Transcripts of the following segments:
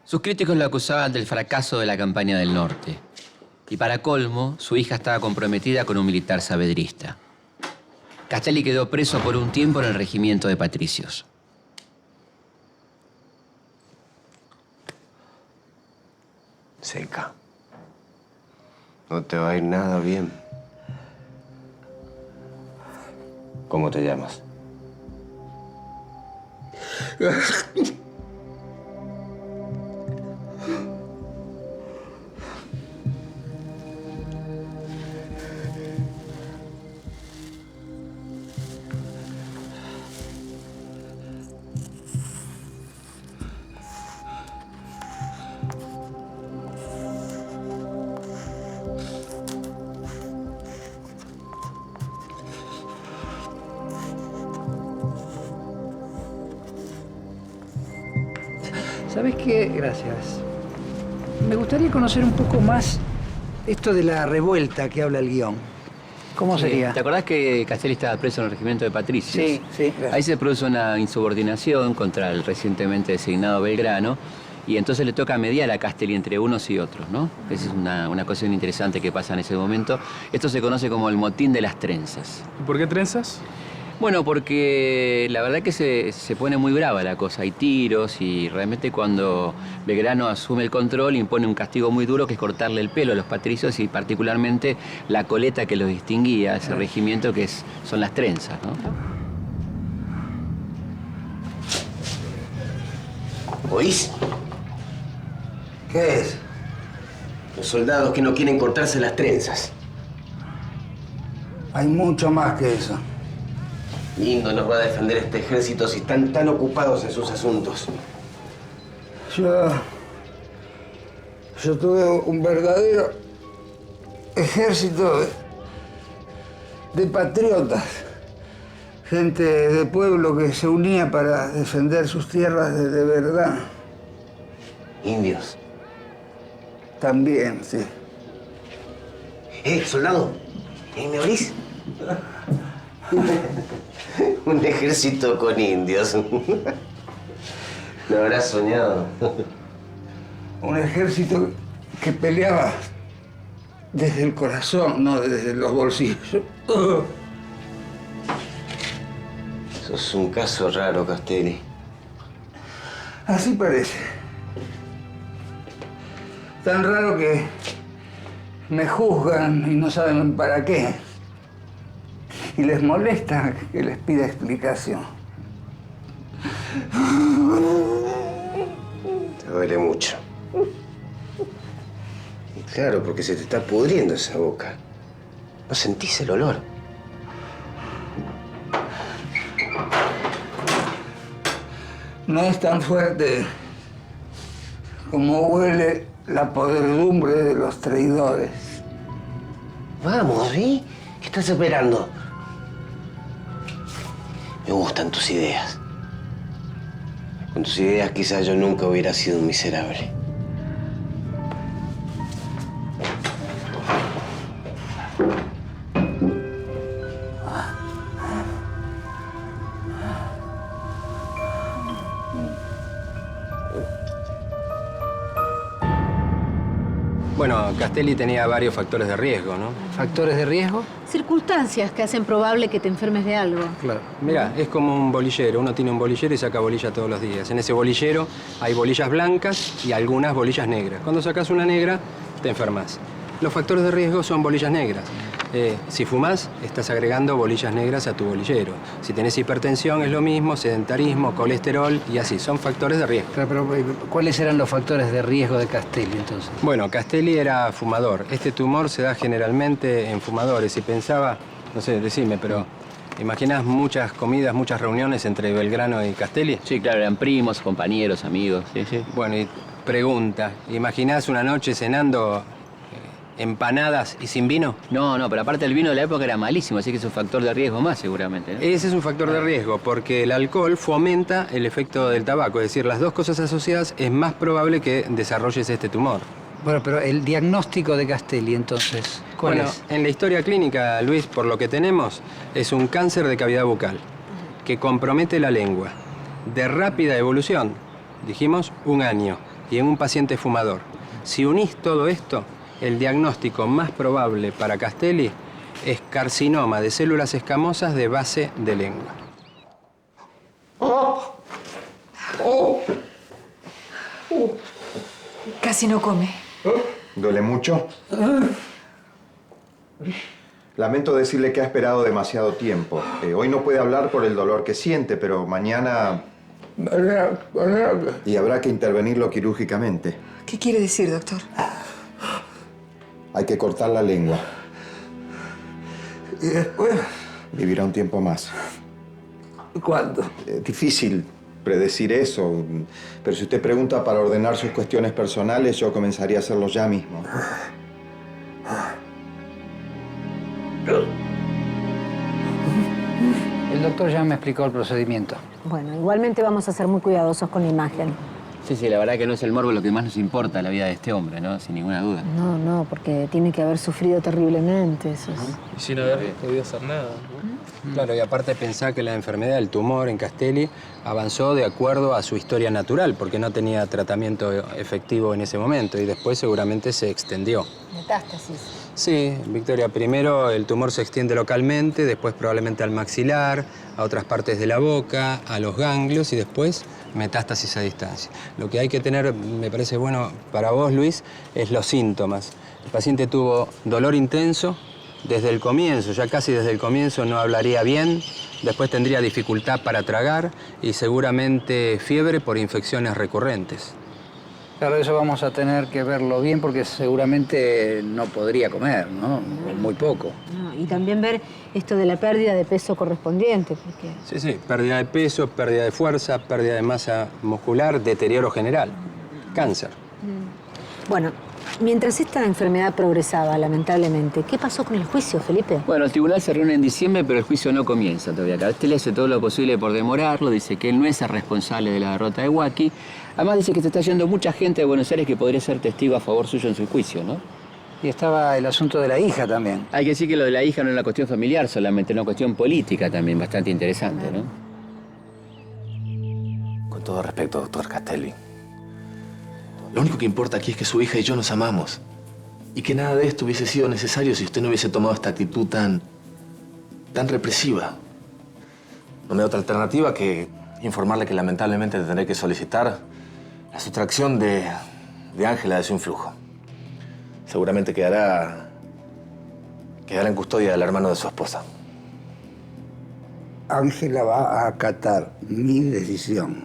Sus críticos lo acusaban del fracaso de la campaña del norte. Y para colmo, su hija estaba comprometida con un militar saavedrista. Castelli quedó preso por un tiempo en el regimiento de patricios. Seca. No te va a ir nada bien. ¿Cómo te llamas? ¿Sabes qué? Gracias. Me gustaría conocer un poco más esto de la revuelta que habla el guión. ¿Cómo sería? ¿Te acordás que Castelli estaba preso en el regimiento de patricios? Sí, sí. Gracias. Ahí se produce una insubordinación contra el recientemente designado Belgrano y entonces le toca mediar a Castelli entre unos y otros, ¿no? Esa es una cuestión interesante que pasa en ese momento. Esto se conoce como el motín de las trenzas. ¿Y por qué trenzas? Bueno, porque la verdad que se pone muy brava la cosa. Hay tiros y realmente cuando Belgrano asume el control impone un castigo muy duro que es cortarle el pelo a los patricios y particularmente la coleta que los distinguía a ese regimiento que son las trenzas, ¿no? ¿Oís? ¿Qué es? Los soldados que no quieren cortarse las trenzas. Hay mucho más que eso. Lindo nos va a defender este ejército si están tan ocupados en sus asuntos. Yo tuve un verdadero ejército de patriotas. Gente de pueblo que se unía para defender sus tierras de verdad. Indios. También, sí. Soldado, ¿me oís? Un ejército con indios. Lo habrás soñado. Un ejército que peleaba desde el corazón, no desde los bolsillos. Sos un caso raro, Castelli. Así parece. Tan raro que me juzgan y no saben para qué. Y les molesta que les pida explicación. Te duele mucho. Y claro, porque se te está pudriendo esa boca. ¿No sentís el olor? No es tan fuerte como huele la podredumbre de los traidores. Vamos, ¿sí? ¿Qué estás esperando? Me gustan tus ideas. Con tus ideas quizás yo nunca hubiera sido un miserable. Bueno, Castelli tenía varios factores de riesgo, ¿no? ¿Factores de riesgo? Circunstancias que hacen probable que te enfermes de algo. Claro. Mira, es como un bolillero. Uno tiene un bolillero y saca bolilla todos los días. En ese bolillero hay bolillas blancas y algunas bolillas negras. Cuando sacas una negra, te enfermas. Los factores de riesgo son bolillas negras. Si fumás, estás agregando bolillas negras a tu bolillero. Si tenés hipertensión, es lo mismo, sedentarismo, colesterol y así. Son factores de riesgo. Pero, ¿cuáles eran los factores de riesgo de Castelli, entonces? Bueno, Castelli era fumador. Este tumor se da generalmente en fumadores. Y pensaba, no sé, decime, pero ¿imaginás muchas comidas, muchas reuniones entre Belgrano y Castelli? Sí, claro, eran primos, compañeros, amigos, sí, sí. Bueno, y pregunta, ¿imaginás una noche cenando empanadas y sin vino? No, pero aparte el vino de la época era malísimo, así que es un factor de riesgo más seguramente, ¿no? Ese es un factor de riesgo, porque el alcohol fomenta el efecto del tabaco. Es decir, las dos cosas asociadas es más probable que desarrolles este tumor. Bueno, pero el diagnóstico de Castelli, entonces, ¿cuál es? En la historia clínica, Luis, por lo que tenemos, es un cáncer de cavidad bucal que compromete la lengua. De rápida evolución, dijimos, 1 año. y en un paciente fumador. Si unís todo esto, el diagnóstico más probable para Castelli es carcinoma de células escamosas de base de lengua. Casi no come. ¿Duele mucho? Lamento decirle que ha esperado demasiado tiempo. Hoy no puede hablar por el dolor que siente, pero mañana... Y habrá que intervenirlo quirúrgicamente. ¿Qué quiere decir, doctor? Hay que cortar la lengua. Y después, Vivirá un tiempo más. ¿cuándo? Difícil predecir eso, pero si usted pregunta para ordenar sus cuestiones personales, yo comenzaría a hacerlo ya mismo. El doctor ya me explicó el procedimiento. Bueno, igualmente vamos a ser muy cuidadosos con la imagen. Sí, la verdad que no es el morbo lo que más nos importa la vida de este hombre, ¿no? Sin ninguna duda. No, porque tiene que haber sufrido terriblemente. Eso es... Y sin haber podido hacer nada, ¿no? Claro, y aparte pensá que la enfermedad, el tumor en Castelli, avanzó de acuerdo a su historia natural, porque no tenía tratamiento efectivo en ese momento, y después seguramente se extendió. Metástasis. Sí, Victoria, primero el tumor se extiende localmente, después probablemente al maxilar, a otras partes de la boca, a los ganglios y después metástasis a distancia. Lo que hay que tener, me parece bueno para vos, Luis, es los síntomas. El paciente tuvo dolor intenso desde el comienzo, ya casi desde el comienzo no hablaría bien, después tendría dificultad para tragar y seguramente fiebre por infecciones recurrentes. Claro, eso vamos a tener que verlo bien porque seguramente no podría comer, ¿no? O muy poco. Y también ver esto de la pérdida de peso correspondiente, porque... Sí, pérdida de peso, pérdida de fuerza, pérdida de masa muscular, deterioro general, cáncer. Bueno, mientras esta enfermedad progresaba, lamentablemente, ¿qué pasó con el juicio, Felipe? Bueno, el tribunal se reúne en diciembre, pero el juicio no comienza todavía. Castelli hace todo lo posible por demorarlo, dice que él no es el responsable de la derrota de Huaki. Además dice que se está yendo mucha gente de Buenos Aires que podría ser testigo a favor suyo en su juicio, ¿no? Y estaba el asunto de la hija también. Hay que decir que lo de la hija no es una cuestión familiar solamente, es una cuestión política también bastante interesante, ¿no? Con todo respeto, doctor Castelli. Lo único que importa aquí es que su hija y yo nos amamos. Y que nada de esto hubiese sido necesario si usted no hubiese tomado esta actitud tan represiva. No me da otra alternativa que informarle que lamentablemente tendré que solicitar la sustracción de Ángela de su influjo. Seguramente quedará en custodia del hermano de su esposa. Ángela va a acatar mi decisión.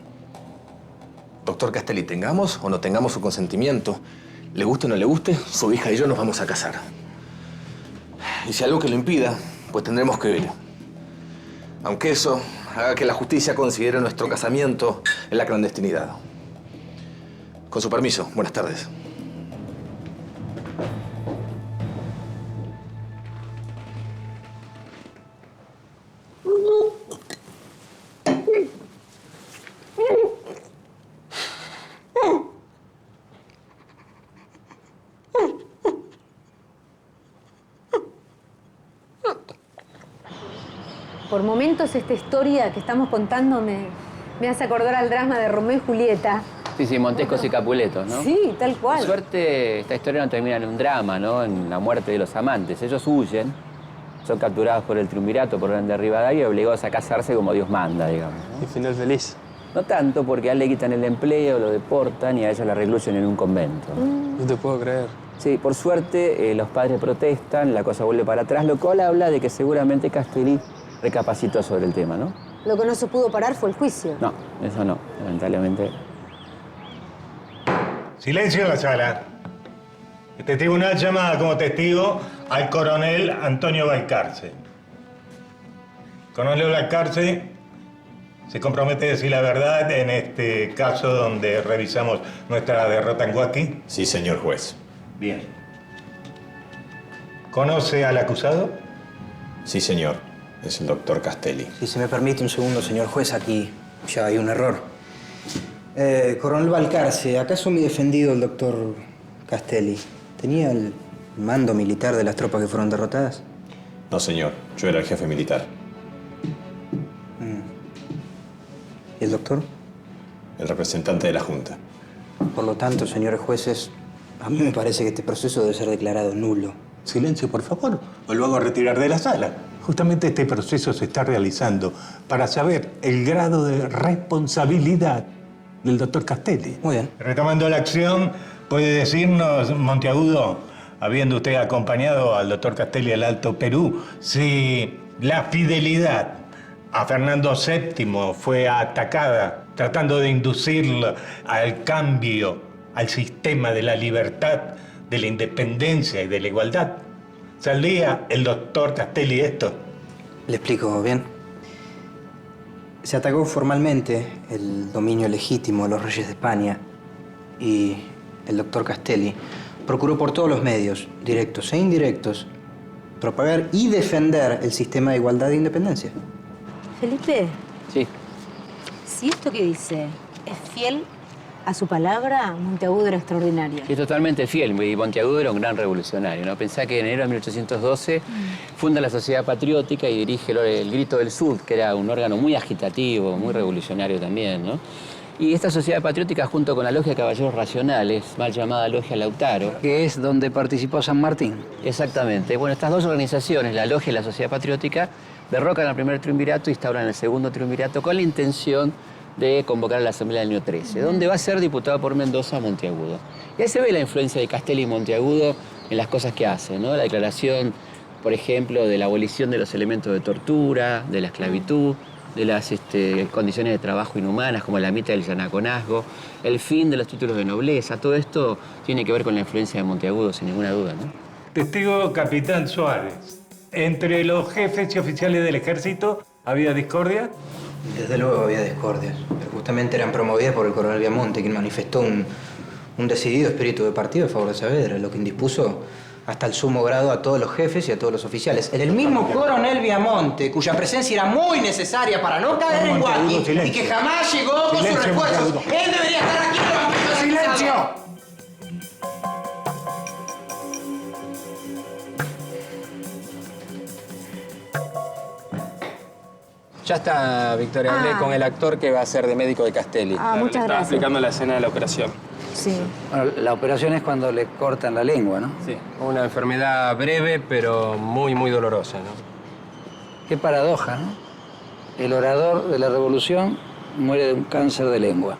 Doctor Castelli, tengamos o no tengamos su consentimiento, le guste o no le guste, su hija y yo nos vamos a casar. Y si algo que lo impida, pues tendremos que huir. Aunque eso haga que la justicia considere nuestro casamiento en la clandestinidad. Con su permiso, buenas tardes. Por momentos esta historia que estamos contando me hace acordar al drama de Romeo y Julieta. Sí, Montescos y Capuletos, ¿no? Sí, tal cual. Por suerte, esta historia no termina en un drama, ¿no? En la muerte de los amantes. Ellos huyen, son capturados por el triunvirato, por orden de Rivadavia, y obligados a casarse como Dios manda, digamos, ¿no? Y final feliz. No tanto, porque a él le quitan el empleo, lo deportan y a ella la recluyen en un convento. No te puedo creer. Sí, por suerte, los padres protestan, la cosa vuelve para atrás, lo cual habla de que seguramente Castelli recapacitó sobre el tema, ¿no? Lo que no se pudo parar fue el juicio. No, eso no, lamentablemente. Silencio en la sala. Este tribunal llama como testigo al coronel Antonio Balcarce. Coronel Balcarce se compromete a decir la verdad en este caso donde revisamos nuestra derrota en Huaki. Sí, señor juez. Bien. ¿Conoce al acusado? Sí, señor. Es el doctor Castelli. Si se me permite un segundo, señor juez, aquí ya hay un error. Coronel Balcarce, ¿acaso mi defendido, el doctor Castelli, tenía el mando militar de las tropas que fueron derrotadas? No, señor. Yo era el jefe militar. ¿Y el doctor? El representante de la Junta. Por lo tanto, señores jueces, a mí me parece que este proceso debe ser declarado nulo. Silencio, por favor, o lo hago retirar de la sala. Justamente este proceso se está realizando para saber el grado de responsabilidad del doctor Castelli. Muy bien. Retomando la acción, ¿puede decirnos, Monteagudo, habiendo usted acompañado al doctor Castelli al Alto Perú, si la fidelidad a Fernando VII fue atacada tratando de inducirlo al cambio, al sistema de la libertad, de la independencia y de la igualdad? ¿Saldría el doctor Castelli esto? Le explico bien. Se atacó formalmente el dominio legítimo de los reyes de España y el doctor Castelli procuró por todos los medios, directos e indirectos, propagar y defender el sistema de igualdad e independencia. Felipe, Sí. si esto que dice es fiel a su palabra, Monteagudo era extraordinario. Es totalmente fiel, y Monteagudo era un gran revolucionario, ¿no? Pensá que en enero de 1812 funda la Sociedad Patriótica y dirige el Grito del Sur, que era un órgano muy agitativo, muy revolucionario también, ¿no? Y esta Sociedad Patriótica, junto con la Logia de Caballeros Racionales, mal llamada Logia Lautaro... Que es donde participó San Martín. Exactamente. Bueno, estas dos organizaciones, la Logia y la Sociedad Patriótica, derrocan al primer triunvirato y instauran el segundo triunvirato con la intención de convocar a la Asamblea del año 13, donde va a ser diputado por Mendoza Monteagudo. Y ahí se ve la influencia de Castelli y Monteagudo en las cosas que hacen, ¿no? La declaración, por ejemplo, de la abolición de los elementos de tortura, de la esclavitud, de las condiciones de trabajo inhumanas, como la mitad del yanaconazgo, el fin de los títulos de nobleza. Todo esto tiene que ver con la influencia de Monteagudo, sin ninguna duda, ¿no? Testigo capitán Suárez. ¿Entre los jefes y oficiales del ejército había discordia? Desde luego había discordias, pero justamente eran promovidas por el coronel Viamonte, quien manifestó un decidido espíritu de partido a favor de Saavedra, lo que indispuso hasta el sumo grado a todos los jefes y a todos los oficiales. El mismo coronel Viamonte, cuya presencia era muy necesaria para no caer en Huaki y que jamás llegó con sus refuerzos. Él debería estar aquí levantando ¡silencio! Ya está, Victoria. Hablé con el actor que va a ser de médico de Castelli. Ah, muchas Estaba gracias. explicando la escena de la operación. Sí. Bueno, la operación es cuando le cortan la lengua, ¿no? Sí. Una enfermedad breve, pero muy, muy dolorosa, ¿no? Qué paradoja, ¿no? El orador de la revolución muere de un cáncer de lengua.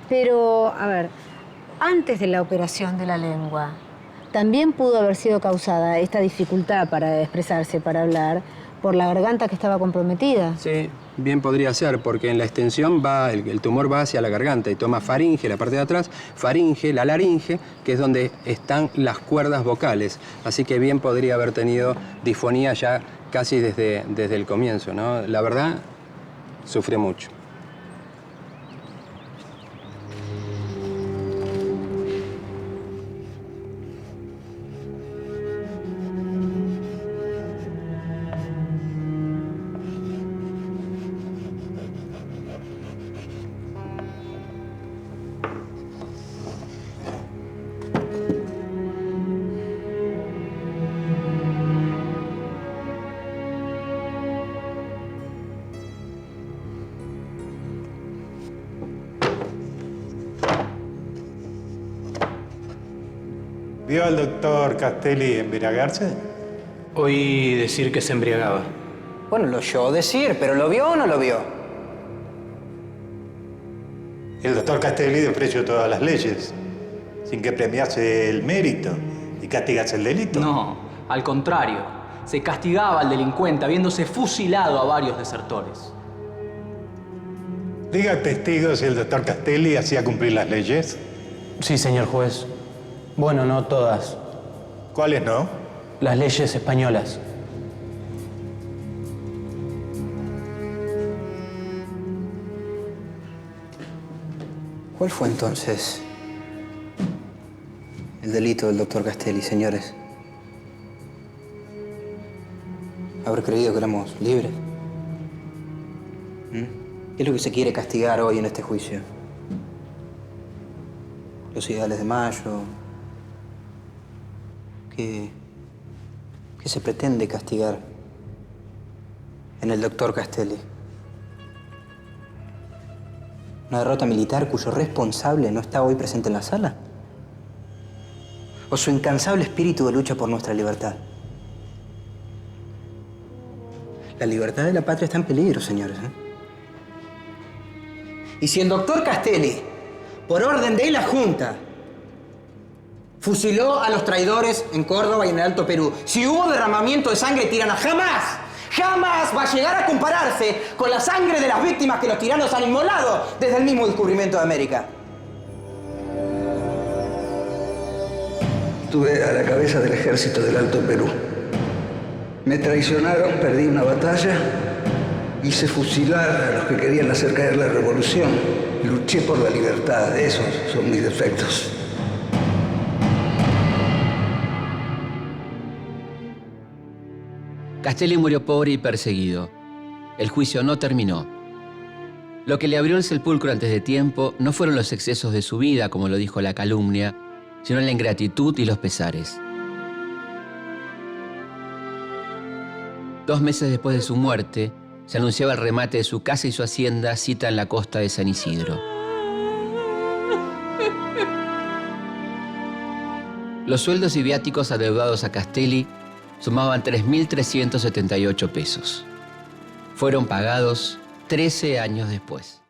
Pero, a ver, antes de la operación de la lengua, también pudo haber sido causada esta dificultad para expresarse, para hablar, por la garganta que estaba comprometida. Sí, bien podría ser, porque en la extensión el tumor va hacia la garganta y toma faringe, la parte de atrás, faringe, la laringe, que es donde están las cuerdas vocales. Así que bien podría haber tenido disfonía ya casi desde el comienzo, ¿no? La verdad, sufrió mucho. ¿Vio al doctor Castelli embriagarse? Oí decir que se embriagaba. Bueno, lo oyó decir, pero ¿lo vio o no lo vio? El doctor Castelli despreció todas las leyes, sin que premiase el mérito y castigase el delito. No, al contrario. Se castigaba al delincuente habiéndose fusilado a varios desertores. Diga testigo si el doctor Castelli hacía cumplir las leyes. Sí, señor juez. Bueno, no todas. ¿Cuáles no? Las leyes españolas. ¿Cuál fue entonces el delito del doctor Castelli, señores? ¿Haber creído que éramos libres? ¿Qué es lo que se quiere castigar hoy en este juicio? ¿Los ideales de Mayo? ¿Qué se pretende castigar en el doctor Castelli? ¿Una derrota militar cuyo responsable no está hoy presente en la sala? ¿O su incansable espíritu de lucha por nuestra libertad? La libertad de la patria está en peligro, señores. Y si el doctor Castelli, por orden de la Junta, fusiló a los traidores en Córdoba y en el Alto Perú, si hubo derramamiento de sangre tirana, jamás va a llegar a compararse con la sangre de las víctimas que los tiranos han inmolado desde el mismo descubrimiento de América. Estuve a la cabeza del ejército del Alto Perú. Me traicionaron, perdí una batalla, hice fusilar a los que querían hacer caer la revolución. Luché por la libertad, esos son mis defectos. Castelli murió pobre y perseguido. El juicio no terminó. Lo que le abrió el sepulcro antes de tiempo no fueron los excesos de su vida, como lo dijo la calumnia, sino la ingratitud y los pesares. 2 meses después de su muerte, se anunciaba el remate de su casa y su hacienda cita en la costa de San Isidro. Los sueldos y viáticos adeudados a Castelli sumaban 3.378 pesos. Fueron pagados 13 años después.